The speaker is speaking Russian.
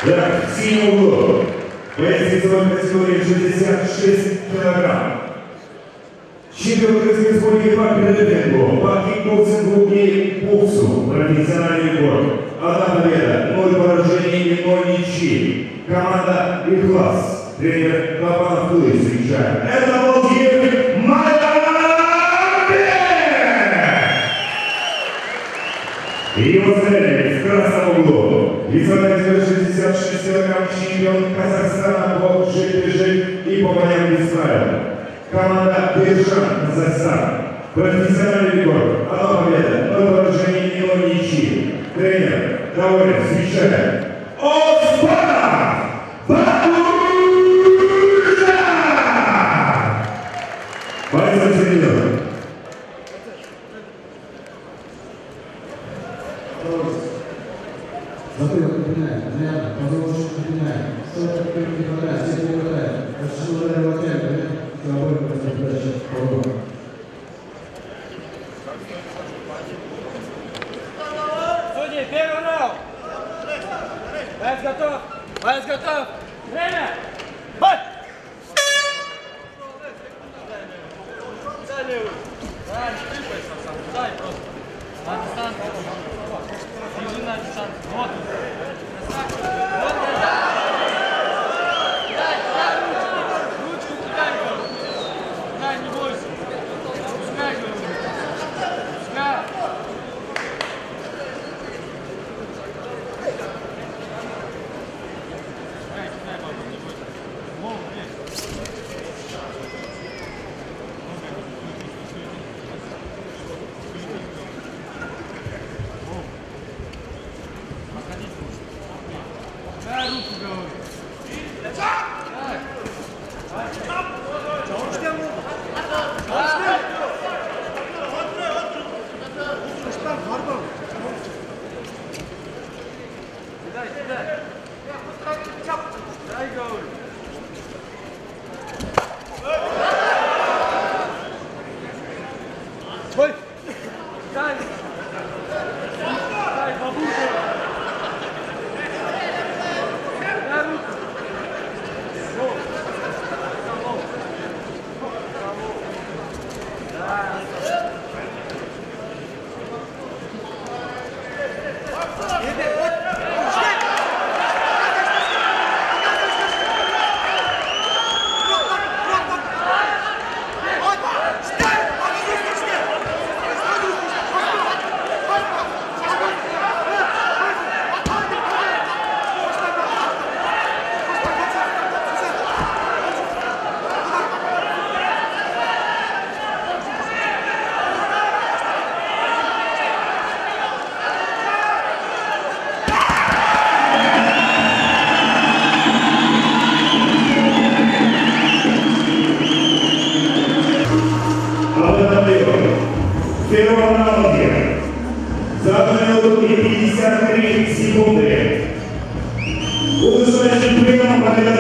Так, в синем углу. Весовой категории 66 килограмм. Чемпион Украинской республики по грэпплингу, по кикбоксингу и боксу. Профессиональный рекорд. Одна победа, 0 поражений и 0 ничьи. Команда и класс. Тренер Лобанов Кулыч встречает. Это Владимир Малявин! И его соперник в красном углу. Весовой категории 66 килограмм, чемпион Казахстана по джип-бежит и по боям без правил. Команда Биржан, Казахстан. Профессиональный рекорд. Одна победа, 0 поражений и 0 ничьи. Тренер доволен, встречает. Оспанов! Батуржа! Бойцов середины. Затылок напоминает, рядом, позвоночник напоминает, что-то такое не хватает, всех не хватает. Почему ударил ответ, за обоим передача по Судьи, первый раунд! Боец готов! Боец готов! Время! Бой! Дай левую! Дай, не тыкайся сам, дай просто! На дистанцию! Держи на дистанцию! Вот! Вот! Дай ручку! Ручку кидай, короче! Дай, не бойся! Пускай, говорю! Пускай! Дай руку, говорю. Кидай, кидай. Дай, говорю. Бой! Дай! Дай, бабуша! Дай руку! В первом раунде за 1 минуту и 53 секунды. Удостоверен чемпионом победы